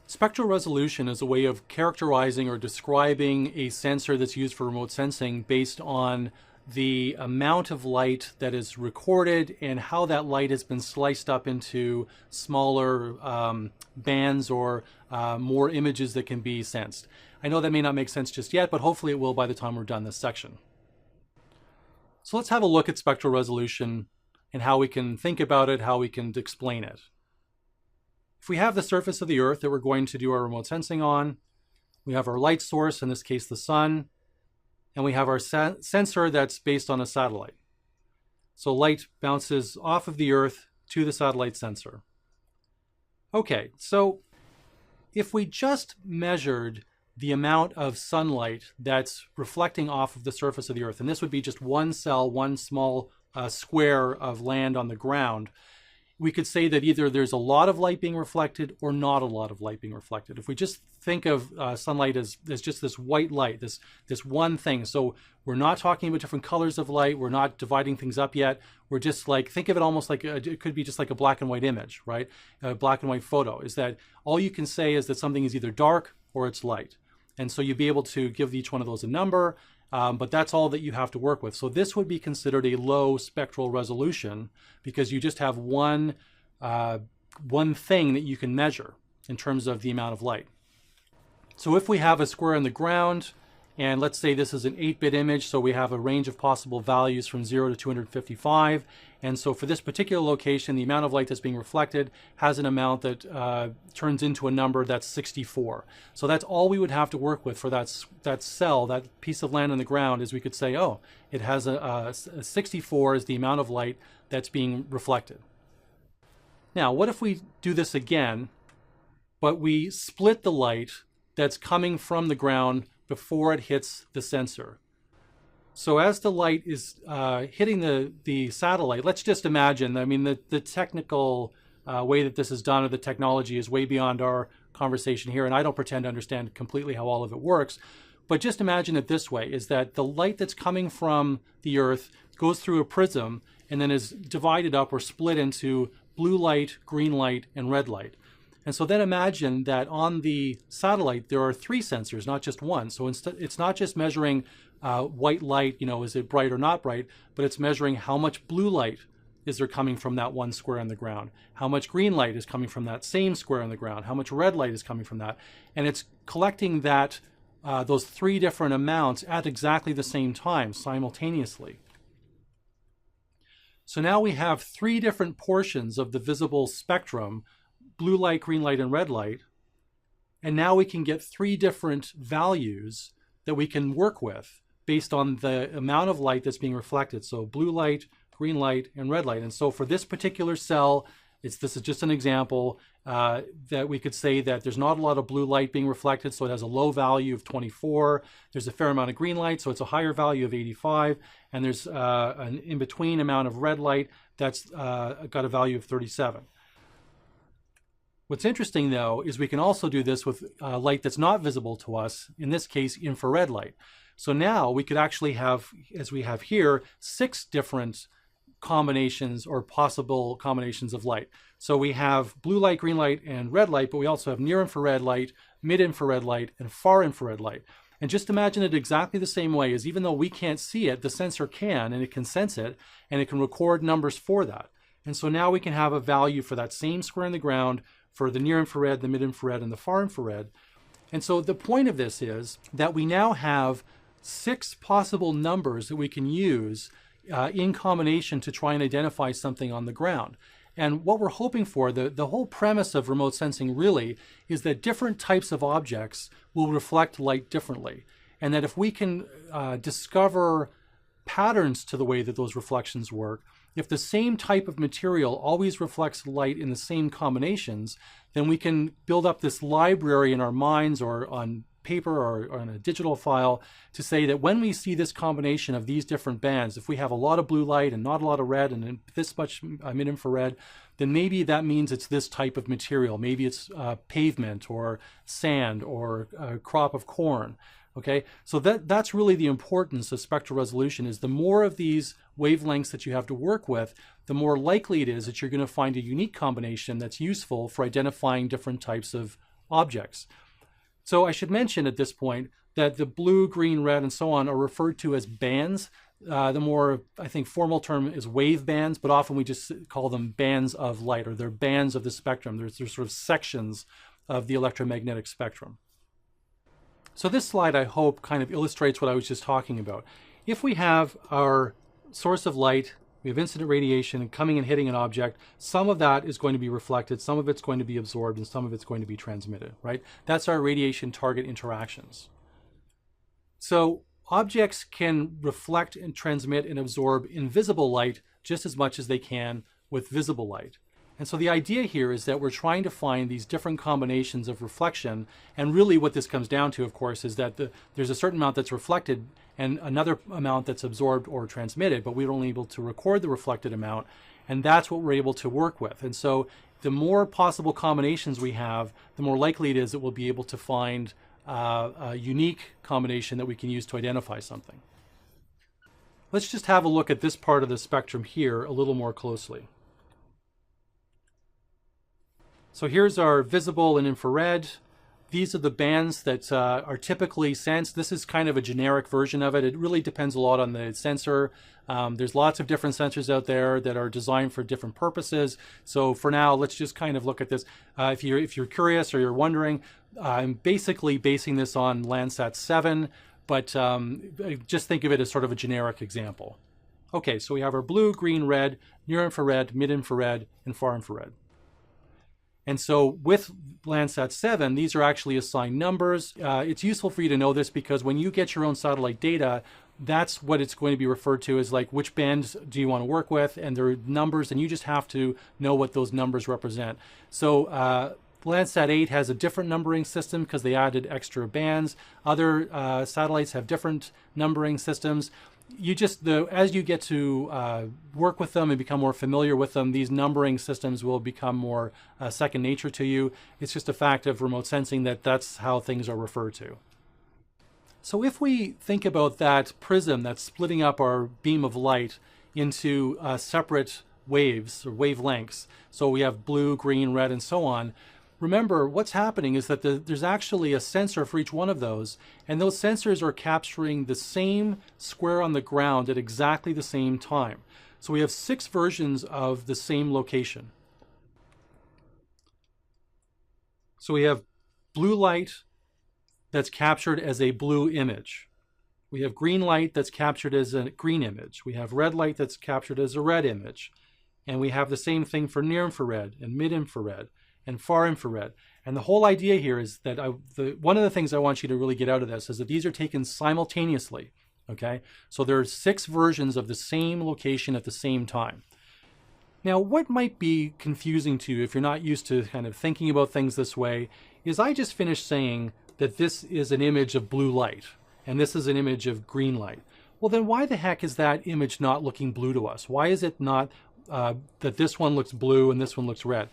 Spectral resolution is a way of characterizing or describing a sensor that's used for remote sensing based on the amount of light that is recorded and how that light has been sliced up into smaller bands or more images that can be sensed. I know that may not make sense just yet, but hopefully it will by the time we're done this section. So let's have a look at spectral resolution and how we can think about it, how we can explain it. If we have the surface of the Earth that we're going to do our remote sensing on, we have our light source, in this case the sun, and we have our sensor that's based on a satellite. So light bounces off of the Earth to the satellite sensor. Okay, so if we just measured the amount of sunlight that's reflecting off of the surface of the Earth, and this would be just one cell, one small square of land on the ground, we could say that either there's a lot of light being reflected or not a lot of light being reflected. If we just think of sunlight as just this white light, this one thing. So we're not talking about different colors of light. We're not dividing things up yet. We're just like, think of it almost like, it could be just like a black and white image, right? A black and white photo is that all you can say is that something is either dark or it's light. And so you'd be able to give each one of those a number, but that's all that you have to work with. So this would be considered a low spectral resolution because you just have one thing that you can measure in terms of the amount of light. So if we have a square on the ground, and let's say this is an 8-bit image, so we have a range of possible values from 0 to 255. And so for this particular location, the amount of light that's being reflected has an amount that turns into a number that's 64. So that's all we would have to work with for that cell, that piece of land on the ground, is we could say, oh, it has a 64 is the amount of light that's being reflected. Now, what if we do this again, but we split the light that's coming from the ground before it hits the sensor? So as the light is hitting the satellite, let's just imagine, I mean, the technical way that this is done, or the technology, is way beyond our conversation here, and I don't pretend to understand completely how all of it works, but just imagine it this way, is that the light that's coming from the Earth goes through a prism and then is divided up or split into blue light, green light, and red light. And so then imagine that on the satellite, there are 3 sensors, not just one. So it's not just measuring white light, is it bright or not bright, but it's measuring how much blue light is there coming from that one square on the ground, how much green light is coming from that same square on the ground, how much red light is coming from that. And it's collecting that those 3 different amounts at exactly the same time, simultaneously. So now we have 3 different portions of the visible spectrum: blue light, green light, and red light. And now we can get 3 different values that we can work with based on the amount of light that's being reflected. So blue light, green light, and red light. And so for this particular cell, this is just an example that we could say that there's not a lot of blue light being reflected, so it has a low value of 24. There's a fair amount of green light, so it's a higher value of 85. And there's an in-between amount of red light that's got a value of 37. What's interesting, though, is we can also do this with light that's not visible to us, in this case, infrared light. So now we could actually have, as we have here, 6 different combinations or possible combinations of light. So we have blue light, green light, and red light, but we also have near-infrared light, mid-infrared light, and far-infrared light. And just imagine it exactly the same way, as even though we can't see it, the sensor can, and it can sense it, and it can record numbers for that. And so now we can have a value for that same square in the ground for the near-infrared, the mid-infrared, and the far-infrared. And so the point of this is that we now have 6 possible numbers that we can use in combination to try and identify something on the ground. And what we're hoping for, the whole premise of remote sensing really, is that different types of objects will reflect light differently. And that if we can discover patterns to the way that those reflections work, if the same type of material always reflects light in the same combinations, then we can build up this library in our minds or on paper or on a digital file to say that when we see this combination of these different bands, if we have a lot of blue light and not a lot of red and this much mid-infrared, then maybe that means it's this type of material. Maybe it's pavement or sand or a crop of corn. Okay, so that's really the importance of spectral resolution, is the more of these wavelengths that you have to work with, the more likely it is that you're going to find a unique combination that's useful for identifying different types of objects. So I should mention at this point that the blue, green, red, and so on are referred to as bands. The more, I think, formal term is wave bands, but often we just call them bands of light, or they're bands of the spectrum. They're sort of sections of the electromagnetic spectrum. So this slide, I hope, kind of illustrates what I was just talking about. If we have our source of light, we have incident radiation coming and hitting an object, some of that is going to be reflected, some of it's going to be absorbed, and some of it's going to be transmitted, right? That's our radiation target interactions. So objects can reflect and transmit and absorb invisible light just as much as they can with visible light. And so the idea here is that we're trying to find these different combinations of reflection, and really what this comes down to, of course, is that there's a certain amount that's reflected and another amount that's absorbed or transmitted, but we're only able to record the reflected amount, and that's what we're able to work with. And so the more possible combinations we have, the more likely it is that we'll be able to find a unique combination that we can use to identify something. Let's just have a look at this part of the spectrum here a little more closely. So here's our visible and infrared. These are the bands that are typically sensed. This is kind of a generic version of it. It really depends a lot on the sensor. There's lots of different sensors out there that are designed for different purposes. So for now, let's just kind of look at this. If you're curious or you're wondering, I'm basically basing this on Landsat 7, but just think of it as sort of a generic example. Okay, so we have our blue, green, red, near infrared, mid infrared, and far infrared. And so with Landsat 7, these are actually assigned numbers. It's useful for you to know this because when you get your own satellite data, that's what it's going to be referred to as, like, which bands do you want to work with, and there are numbers, and you just have to know what those numbers represent. So Landsat 8 has a different numbering system because they added extra bands. Other satellites have different numbering systems. As you get to work with them and become more familiar with them, these numbering systems will become more second nature to you. It's just a fact of remote sensing that that's how things are referred to. So if we think about that prism that's splitting up our beam of light into separate waves or wavelengths, so we have blue, green, red, and so on, remember, what's happening is that there's actually a sensor for each one of those, and those sensors are capturing the same square on the ground at exactly the same time. So we have 6 versions of the same location. So we have blue light that's captured as a blue image. We have green light that's captured as a green image. We have red light that's captured as a red image. And we have the same thing for near infrared and mid infrared and far infrared. And the whole idea here is that one of the things I want you to really get out of this is that these are taken simultaneously, okay? So there are 6 versions of the same location at the same time. Now, what might be confusing to you if you're not used to kind of thinking about things this way is I just finished saying that this is an image of blue light and this is an image of green light. Well, then why the heck is that image not looking blue to us? Why is it not that this one looks blue and this one looks red?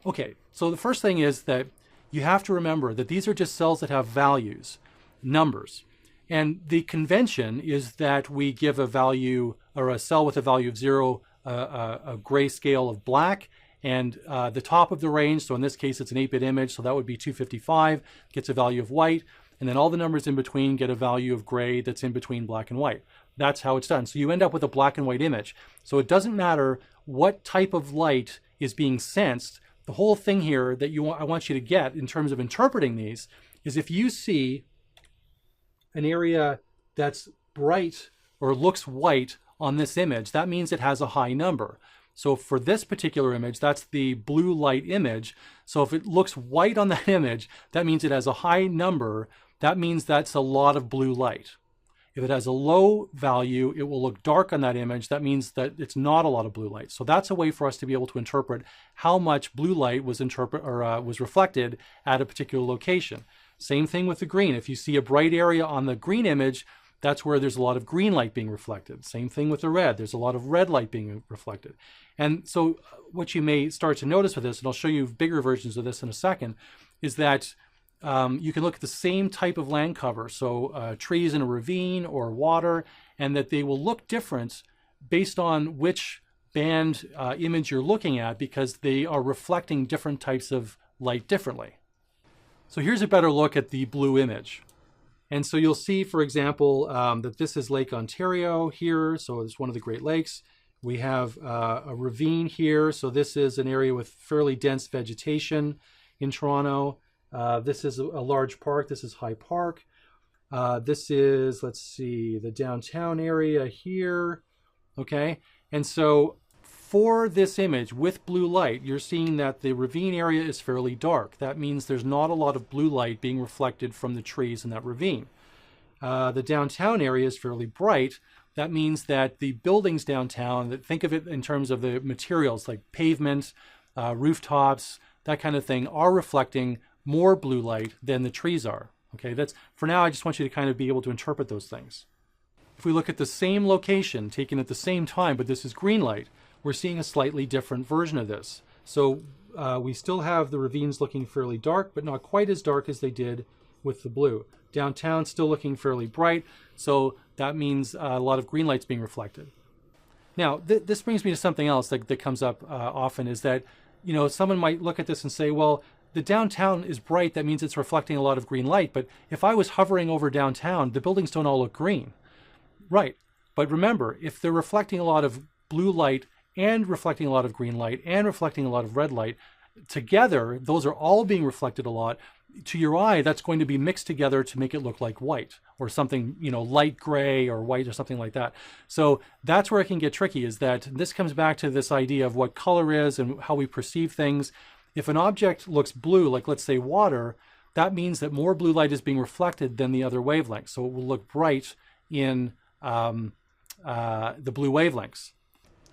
Okay, so the first thing is that you have to remember that these are just cells that have values, numbers. And the convention is that we give a value, or a cell with a value of 0, a gray scale of black, and the top of the range, so in this case it's an 8-bit image, so that would be 255, gets a value of white, and then all the numbers in between get a value of gray that's in between black and white. That's how it's done. So you end up with a black and white image. So it doesn't matter what type of light is being sensed. The whole thing here that I want you to get in terms of interpreting these is if you see an area that's bright or looks white on this image, that means it has a high number. So for this particular image, that's the blue light image. So if it looks white on that image, that means it has a high number. That means that's a lot of blue light. If it has a low value, it will look dark on that image. That means that it's not a lot of blue light. So that's a way for us to be able to interpret how much blue light was reflected at a particular location. Same thing with the green. If you see a bright area on the green image, that's where there's a lot of green light being reflected. Same thing with the red. There's a lot of red light being reflected. And so what you may start to notice with this, and I'll show you bigger versions of this in a second, is that you can look at the same type of land cover, so trees in a ravine or water, and that they will look different based on which band image you're looking at because they are reflecting different types of light differently. So here's a better look at the blue image. And so you'll see, for example, that this is Lake Ontario here. So it's one of the Great Lakes. We have a ravine here. So this is an area with fairly dense vegetation in Toronto. This is a large park. This is High Park. This is, let's see, the downtown area here. Okay. And so for this image with blue light, you're seeing that the ravine area is fairly dark. That means there's not a lot of blue light being reflected from the trees in that ravine. The downtown area is fairly bright. That means that the buildings downtown, think of it in terms of the materials like pavement, rooftops, that kind of thing, are reflecting more blue light than the trees are. Okay, that's for now. I just want you to kind of be able to interpret those things. If we look at the same location taken at the same time, but this is green light, we're seeing a slightly different version of this. So we still have the ravines looking fairly dark, but not quite as dark as they did with the blue. Downtown still looking fairly bright, so that means a lot of green light's being reflected. Now, this brings me to something else that comes up often, is that, you know, someone might look at this and say, well, the downtown is bright, that means it's reflecting a lot of green light, but if I was hovering over downtown, the buildings don't all look green. Right, but remember, if they're reflecting a lot of blue light and reflecting a lot of green light and reflecting a lot of red light, together, those are all being reflected a lot. To your eye, that's going to be mixed together to make it look like white or something, you know, light gray or white or something like that. So that's where it can get tricky, is that this comes back to this idea of what color is and how we perceive things. If an object looks blue, like let's say water, that means that more blue light is being reflected than the other wavelengths. So it will look bright in the blue wavelengths.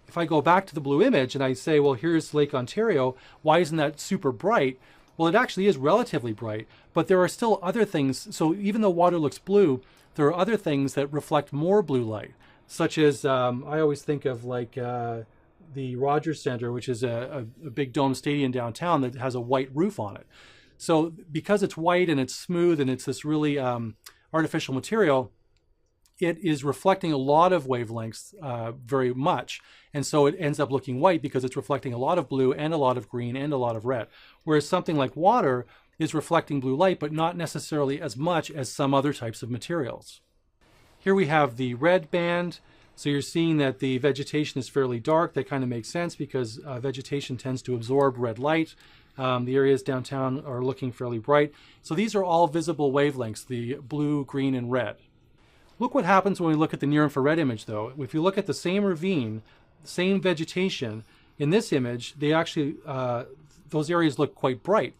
If I go back to the blue image and I say, well, here's Lake Ontario, why isn't that super bright? Well, it actually is relatively bright, but there are still other things. So even though water looks blue, there are other things that reflect more blue light, such as I always think of like the Rogers Center, which is a big dome stadium downtown that has a white roof on it. So because it's white and it's smooth and it's this really artificial material, it is reflecting a lot of wavelengths very much. And so it ends up looking white because it's reflecting a lot of blue and a lot of green and a lot of red. Whereas something like water is reflecting blue light, but not necessarily as much as some other types of materials. Here we have the red band. So you're seeing that the vegetation is fairly dark. That kind of makes sense because vegetation tends to absorb red light. The areas downtown are looking fairly bright. So these are all visible wavelengths, the blue, green, and red. Look what happens when we look at the near-infrared image, though. If you look at the same ravine, same vegetation, in this image, they actually, those areas look quite bright.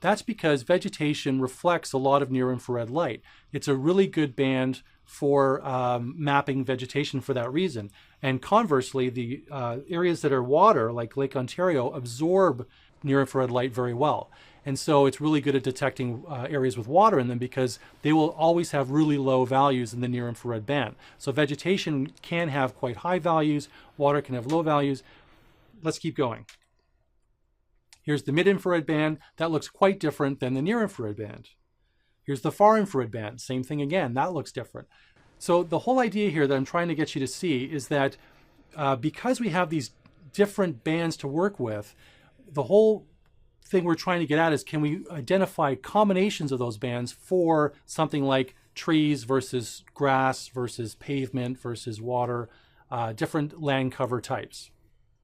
That's because vegetation reflects a lot of near-infrared light. It's a really good band for mapping vegetation for that reason. And conversely, the areas that are water, like Lake Ontario, absorb near-infrared light very well. And so it's really good at detecting areas with water in them because they will always have really low values in the near-infrared band. So vegetation can have quite high values, water can have low values. Let's keep going. Here's the mid-infrared band. That looks quite different than the near-infrared band. Here's the far-infrared band. Same thing again. That looks different. So the whole idea here that I'm trying to get you to see is that because we have these different bands to work with, the whole thing we're trying to get at is, can we identify combinations of those bands for something like trees versus grass versus pavement versus water, different land cover types.